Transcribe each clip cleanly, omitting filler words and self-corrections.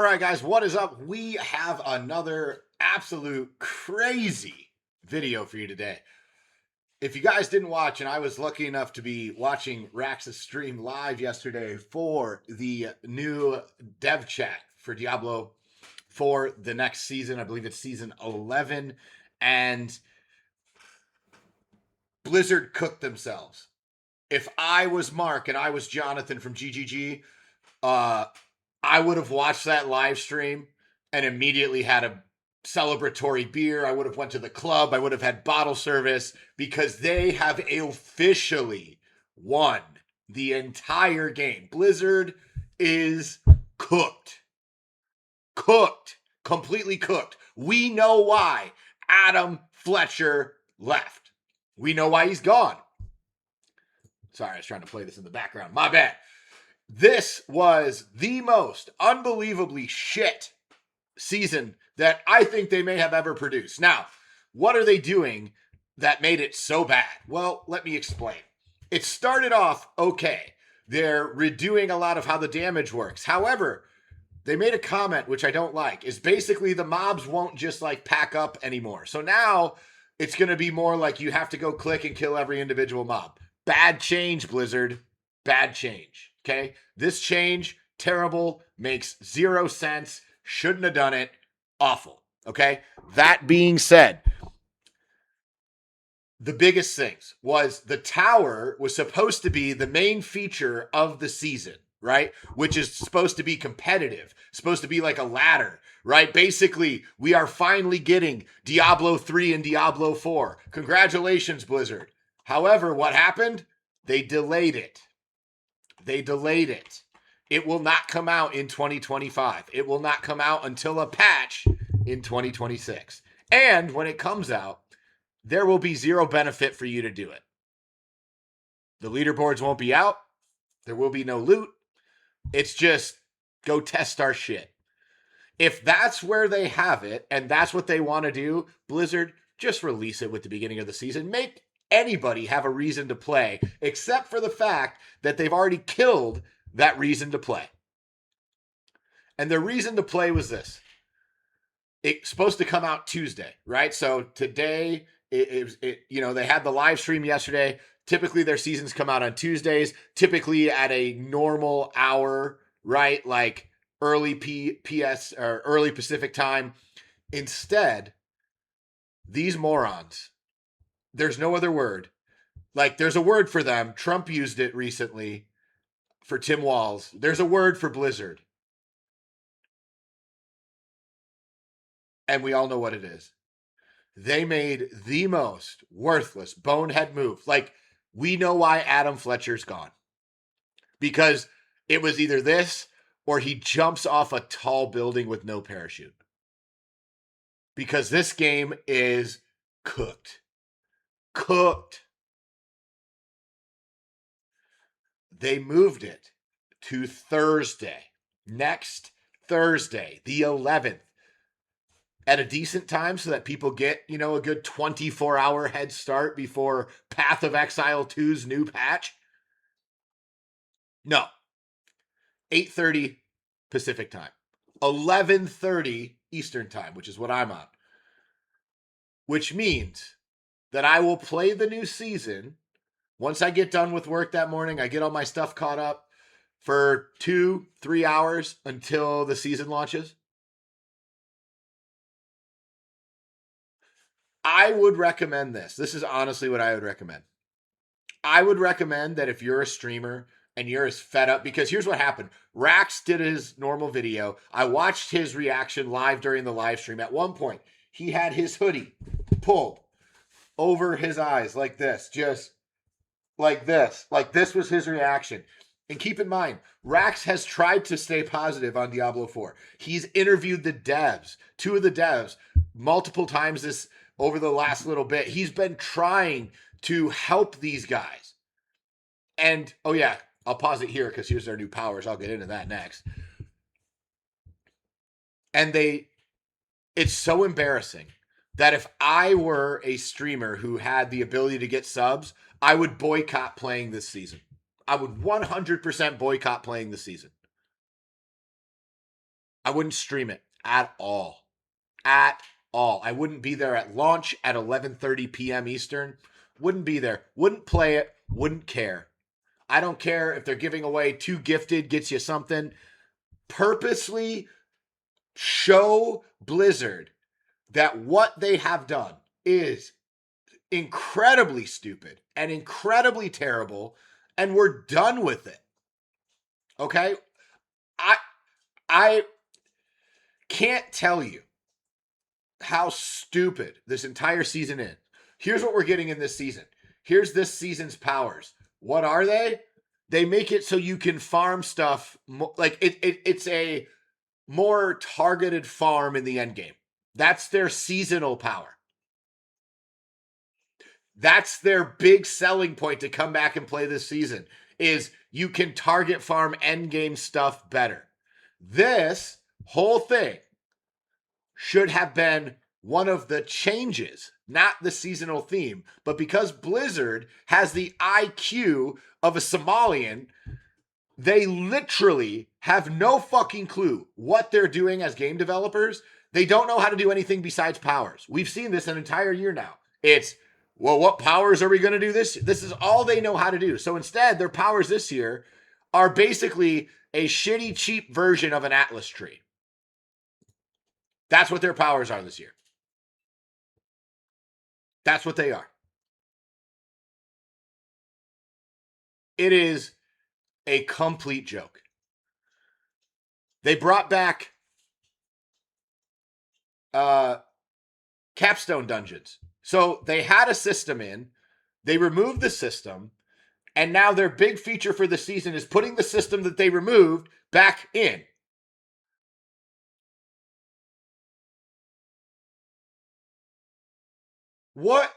All right, guys, what is up? We have another absolute crazy video for you today. If you guys didn't watch, and I was lucky enough to be watching Rax's stream live yesterday for the new dev chat for Diablo for the next season, I believe it's season 11, and Blizzard cooked themselves. If I was Mark and I was Jonathan from GGG, I would have watched that live stream and immediately had a celebratory beer. I would have went to the club. I would have had bottle service because they have officially won the entire game. Blizzard is cooked. Cooked. Completely cooked. We know why Adam Fletcher left. We know why he's gone. Sorry, I was trying to play this in the background. My bad. This was the most unbelievably shit season that I think they may have ever produced. Now, what are they doing that made it so bad? Well, let me explain. It started off okay. They're redoing a lot of how the damage works. However, they made a comment, which I don't like, is basically the mobs won't just like pack up anymore. So now it's going to be more like you have to go click and kill every individual mob. Bad change, Blizzard. Bad change. Okay? This change, terrible, makes zero sense, shouldn't have done it, awful. Okay? That being said, the biggest things was the tower was supposed to be the main feature of the season, right? Which is supposed to be competitive, supposed to be like a ladder, right? Basically, we are finally getting Diablo 3 and Diablo 4. Congratulations, Blizzard. However, what happened? They delayed it. It will not come out in 2025. It will not come out until a patch in 2026. And when it comes out, there will be zero benefit for you to do it. The leaderboards won't be out. There will be no loot. It's just go test our shit. If that's where they have it and that's what they want to do, Blizzard, just release it with the beginning of the season. Make anybody have a reason to play, except for the fact that they've already killed that reason to play. And the reason to play was this. It's supposed to come out Tuesday, right? So today, they had the live stream yesterday. Typically, their seasons come out on Tuesdays, typically at a normal hour, right? Like early PS or early Pacific time. Instead, these morons, there's no other word. Like, there's a word for them. Trump used it recently for Tim Walz. There's a word for Blizzard. And we all know what it is. They made the most worthless bonehead move. Like, we know why Adam Fletcher's gone. Because it was either this or he jumps off a tall building with no parachute. Because this game is cooked. Cooked. They moved it to Thursday. Next Thursday, the 11th. At a decent time so that people get, a good 24-hour head start before Path of Exile 2's new patch? No. 8:30 Pacific time. 11:30 Eastern time, which is what I'm on. Which means that I will play the new season once I get done with work that morning. I get all my stuff caught up for 2-3 hours until the season launches. I would recommend this. This is honestly what I would recommend. I would recommend that if you're a streamer and you're as fed up, because here's what happened. Rax did his normal video. I watched his reaction live during the live stream. At one point, he had his hoodie pulled over his eyes like this, just like this. Like this was his reaction. And keep in mind, Rax has tried to stay positive on Diablo 4. He's interviewed the devs, two of the devs, multiple times over the last little bit. He's been trying to help these guys. And, oh yeah, I'll pause it here because here's their new powers. I'll get into that next. And it's so embarrassing that if I were a streamer who had the ability to get subs, I would boycott playing this season. I would 100% boycott playing this season. I wouldn't stream it at all. At all. I wouldn't be there at launch at 11:30 p.m. Eastern. Wouldn't be there. Wouldn't play it. Wouldn't care. I don't care if they're giving away 2 gifted gets you something. Purposely show Blizzard that what they have done is incredibly stupid and incredibly terrible, and we're done with it. Okay? I can't tell you how stupid this entire season is. Here's what we're getting in this season. Here's this season's powers. What are they? They make it so you can farm stuff. Like it's a more targeted farm in the end game. That's their seasonal power. That's their big selling point to come back and play this season is you can target farm end game stuff better. This whole thing should have been one of the changes, not the seasonal theme. But because Blizzard has the IQ of a Somalian, they literally have no fucking clue what they're doing as game developers. They don't know how to do anything besides powers. We've seen this an entire year now. It's, well, what powers are we going to do this? This is all they know how to do. So instead, their powers this year are basically a shitty, cheap version of an Atlas tree. That's what their powers are this year. That's what they are. It is a complete joke. They brought back capstone dungeons. So they had a system in, they removed the system, and now their big feature for the season is putting the system that they removed back in. What?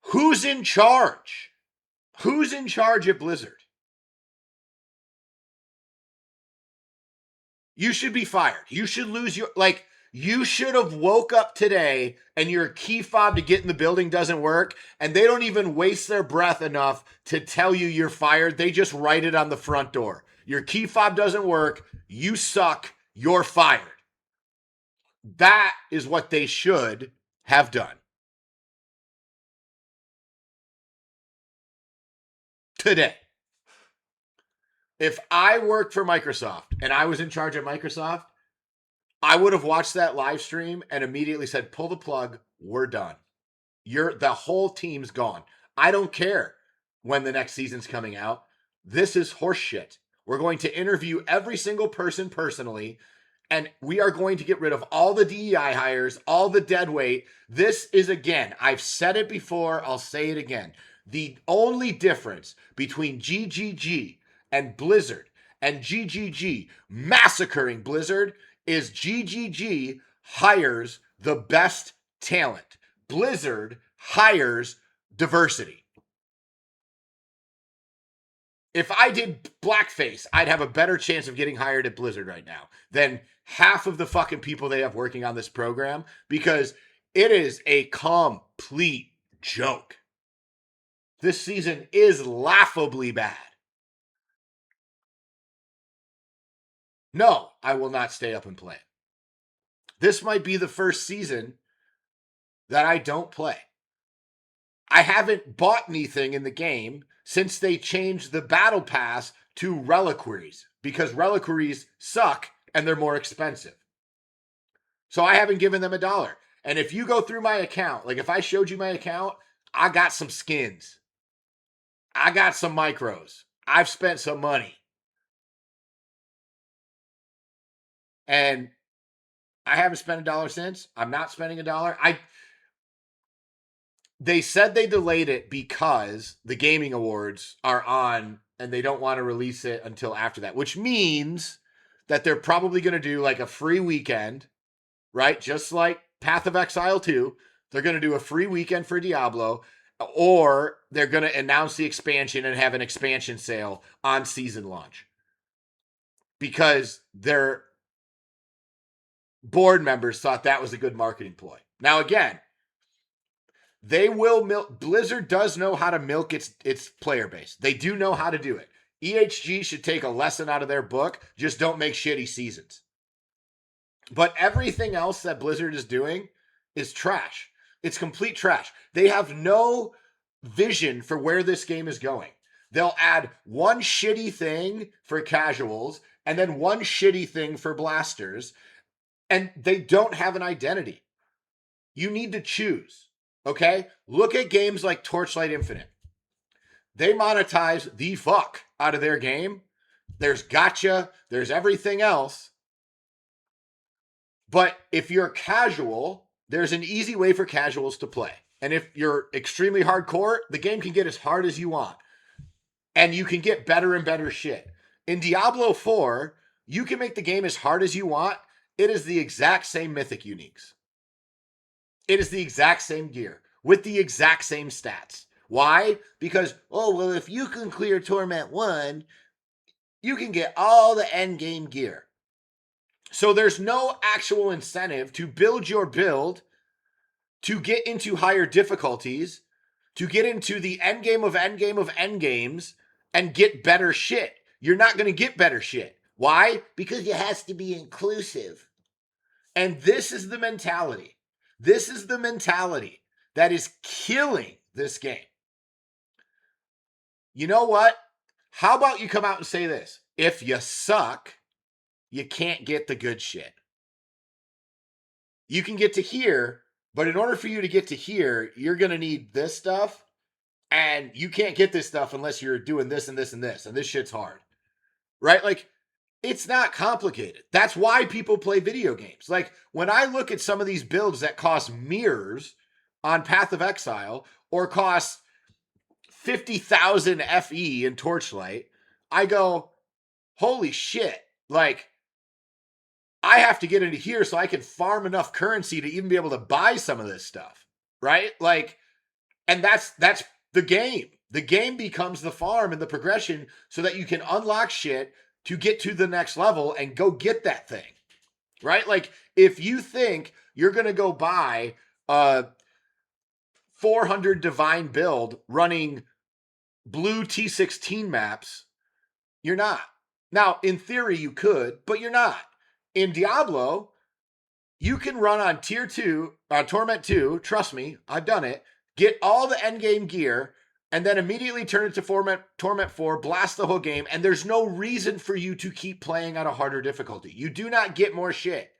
Who's in charge? Who's in charge at Blizzard? You should be fired. You should lose your, like, you should have woke up today and your key fob to get in the building doesn't work, and they don't even waste their breath enough to tell you you're fired. They just write it on the front door. Your key fob doesn't work. You suck. You're fired. That is what they should have done. Today. If I worked for Microsoft and I was in charge of Microsoft, I would have watched that live stream and immediately said, pull the plug, we're done. The whole team's gone. I don't care when the next season's coming out. This is horseshit. We're going to interview every single person personally, and we are going to get rid of all the DEI hires, all the dead weight. This is, again, I've said it before, I'll say it again. The only difference between GGG and Blizzard and GGG massacring Blizzard is GGG hires the best talent. Blizzard hires diversity. If I did blackface, I'd have a better chance of getting hired at Blizzard right now than half of the fucking people they have working on this program, because it is a complete joke. This season is laughably bad. No, I will not stay up and play. This might be the first season that I don't play. I haven't bought anything in the game since they changed the battle pass to reliquaries, because reliquaries suck and they're more expensive. So I haven't given them $1. And if you go through my account, like if I showed you my account, I got some skins. I got some micros. I've spent some money. And I haven't spent $1 since. I'm not spending $1. They said they delayed it because the gaming awards are on and they don't want to release it until after that, which means that they're probably going to do like a free weekend, right? Just like Path of Exile 2. They're going to do a free weekend for Diablo, or they're going to announce the expansion and have an expansion sale on season launch, because their board members thought that was a good marketing ploy. Now, again, they will milk. Blizzard does know how to milk its player base. They do know how to do it. EHG should take a lesson out of their book. Just don't make shitty seasons. But everything else that Blizzard is doing is trash. It's complete trash. They have no vision for where this game is going. They'll add one shitty thing for casuals and then one shitty thing for blasters, and they don't have an identity. You need to choose, okay? Look at games like Torchlight Infinite. They monetize the fuck out of their game. There's gacha, there's everything else. But if you're casual, there's an easy way for casuals to play. And if you're extremely hardcore, the game can get as hard as you want. And you can get better and better shit. In Diablo 4, you can make the game as hard as you want. It is the exact same mythic uniques. It is the exact same gear with the exact same stats. Why? Because, oh, well, if you can clear Torment 1, you can get all the end game gear. So there's no actual incentive to build your build, to get into higher difficulties, to get into the end game of end game of end games and get better shit. You're not going to get better shit. Why? Because it has to be inclusive. And this is the mentality. This is the mentality that is killing this game. You know what? How about you come out and say this? If you suck, you can't get the good shit. You can get to here, but in order for you to get to here, you're going to need this stuff. And you can't get this stuff unless you're doing this and this and this. And this shit's hard. Right? Like, it's not complicated. That's why people play video games. Like, when I look at some of these builds that cost mirrors on Path of Exile or cost 50,000 FE in Torchlight, I go, holy shit. Like, I have to get into here so I can farm enough currency to even be able to buy some of this stuff. Right? Like, and that's the game. The game becomes the farm and the progression so that you can unlock shit to get to the next level and go get that thing, right? Like, if you think you're going to go buy a 400 divine build running blue T16 maps, you're not. Now, in theory, you could, but you're not. In Diablo, you can run on tier 2, Torment 2, trust me, I've done it, get all the endgame gear, and then immediately turn it to Torment 4, blast the whole game, and there's no reason for you to keep playing at a harder difficulty. You do not get more shit.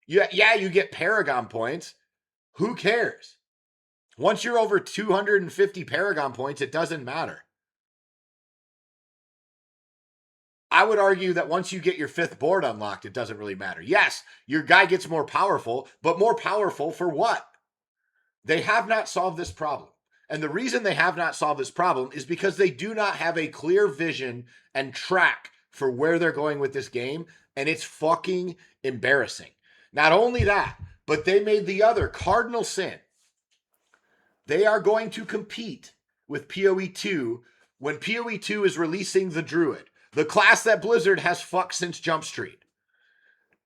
Yeah, you get Paragon points. Who cares? Once you're over 250 Paragon points, it doesn't matter. I would argue that once you get your 5th board unlocked, it doesn't really matter. Yes, your guy gets more powerful, but more powerful for what? They have not solved this problem. And the reason they have not solved this problem is because they do not have a clear vision and track for where they're going with this game. And it's fucking embarrassing. Not only that, but they made the other cardinal sin. They are going to compete with PoE 2 when PoE 2 is releasing the Druid, the class that Blizzard has fucked since Jump Street.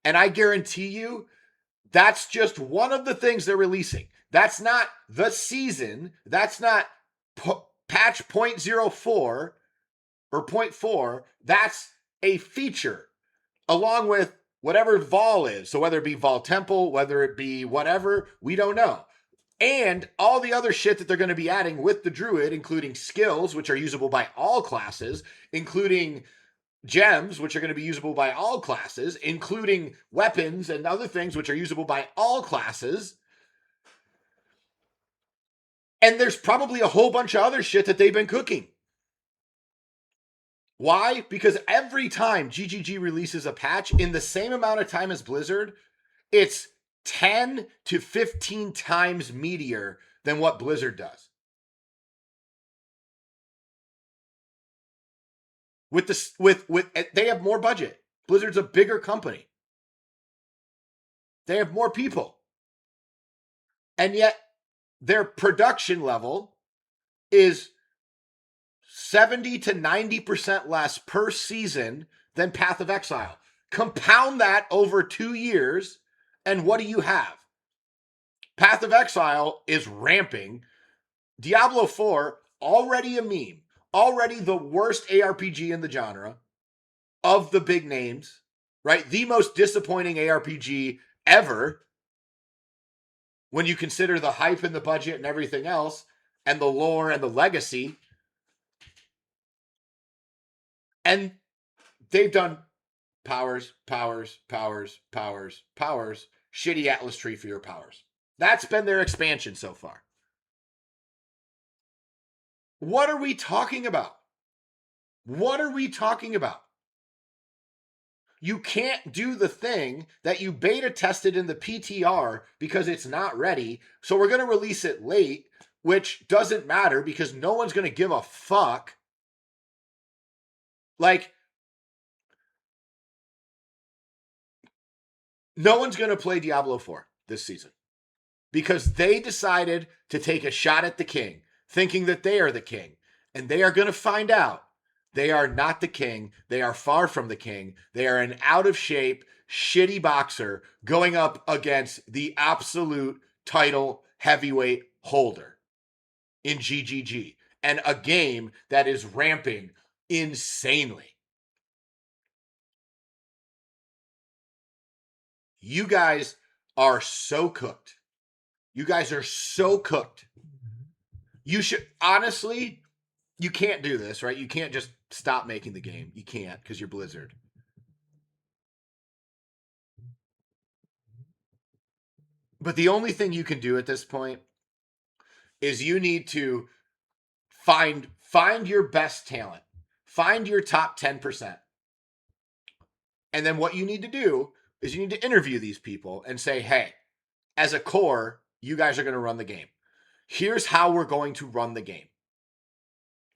And I guarantee you, that's just one of the things they're releasing. That's not the season. That's not patch 0.04 or 0.4. That's a feature along with whatever Vol is. So whether it be Vol Temple, whether it be whatever, we don't know. And all the other shit that they're going to be adding with the Druid, including skills, which are usable by all classes, including gems, which are going to be usable by all classes, including weapons and other things which are usable by all classes. And there's probably a whole bunch of other shit that they've been cooking. Why? Because every time GGG releases a patch in the same amount of time as Blizzard, it's 10 to 15 times meatier than what Blizzard does. They have more budget. Blizzard's a bigger company. They have more people. And yet their production level is 70 to 90% less per season than Path of Exile. Compound that over 2 years, and what do you have? Path of Exile is ramping. Diablo 4, already a meme. Already the worst ARPG in the genre of the big names. right? The most disappointing ARPG ever when you consider the hype and the budget and everything else and the lore and the legacy. And they've done powers, shitty Atlas tree for your powers. That's been their expansion so far. What are we talking about? What are we talking about? You can't do the thing that you beta tested in the PTR because it's not ready. So we're going to release it late, which doesn't matter because no one's going to give a fuck. Like, no one's going to play Diablo 4 this season because they decided to take a shot at the king, thinking that they are the king. And they are going to find out they are not the king. They are far from the king. They are an out of shape, shitty boxer going up against the absolute title heavyweight holder in GGG and a game that is ramping insanely. You guys are so cooked. You guys are so cooked. You should, honestly, you can't do this, right? You can't just stop making the game. You can't because you're Blizzard. But the only thing you can do at this point is you need to find your best talent. Find your top 10%. And then what you need to do is you need to interview these people and say, hey, as a core, you guys are going to run the game. Here's how we're going to run the game.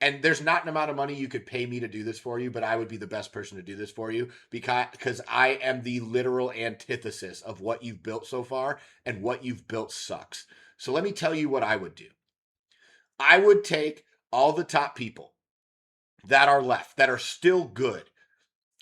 And there's not an amount of money you could pay me to do this for you, but I would be the best person to do this for you because I am the literal antithesis of what you've built so far, and what you've built sucks. So let me tell you what I would do. I would take all the top people that are left, that are still good.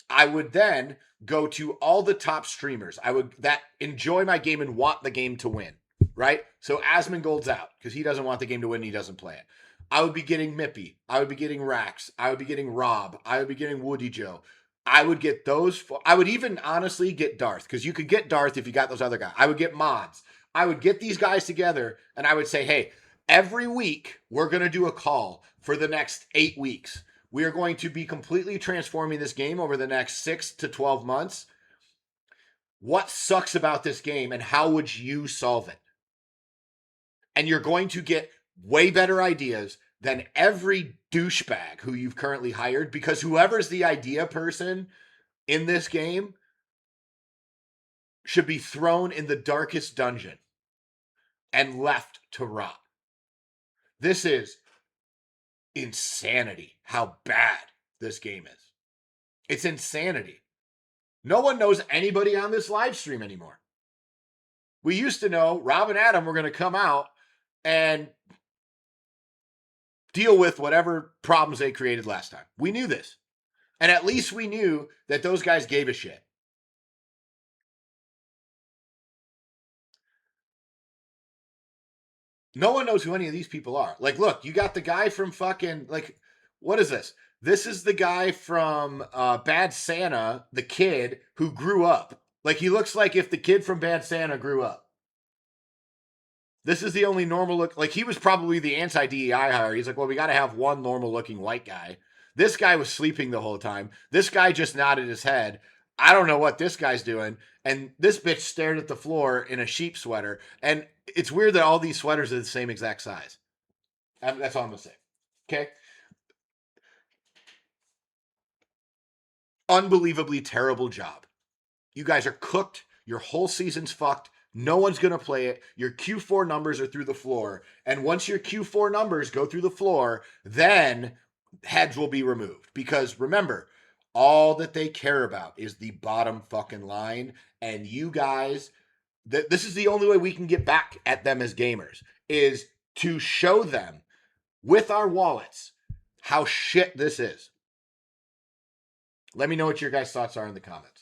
I would then go to all the top streamers that enjoy my game and want the game to win, right? So Asmongold's out because he doesn't want the game to win and he doesn't play it. I would be getting Mippy. I would be getting Rax. I would be getting Rob. I would be getting Woody Joe. I would get those. I would even honestly get Darth because you could get Darth if you got those other guys. I would get mods. I would get these guys together and I would say, hey, every week we're going to do a call for the next 8 weeks. We are going to be completely transforming this game over the next 6 to 12 months. What sucks about this game and how would you solve it? And you're going to get way better ideas than every douchebag who you've currently hired, because whoever's the idea person in this game should be thrown in the darkest dungeon and left to rot. This is insanity how bad this game is. It's insanity. No one knows anybody on this live stream anymore. We used to know Rob and Adam were going to come out and deal with whatever problems they created last time. We knew this. And at least we knew that those guys gave a shit. No one knows who any of these people are. Like, look, you got the guy from fucking, like, what is this? This is the guy from Bad Santa, the kid who grew up. Like, he looks like if the kid from Bad Santa grew up. This is the only normal look. Like, he was probably the anti-DEI hire. He's like, well, we got to have one normal looking white guy. This guy was sleeping the whole time. This guy just nodded his head. I don't know what this guy's doing. And this bitch stared at the floor in a sheep sweater. And it's weird that all these sweaters are the same exact size. That's all I'm going to say. Okay? Unbelievably terrible job. You guys are cooked. Your whole season's fucked. No one's going to play it. Your Q4 numbers are through the floor. And once your Q4 numbers go through the floor, then heads will be removed. Because remember, all that they care about is the bottom fucking line. And you guys, this is the only way we can get back at them as gamers, is to show them with our wallets how shit this is. Let me know what your guys' thoughts are in the comments.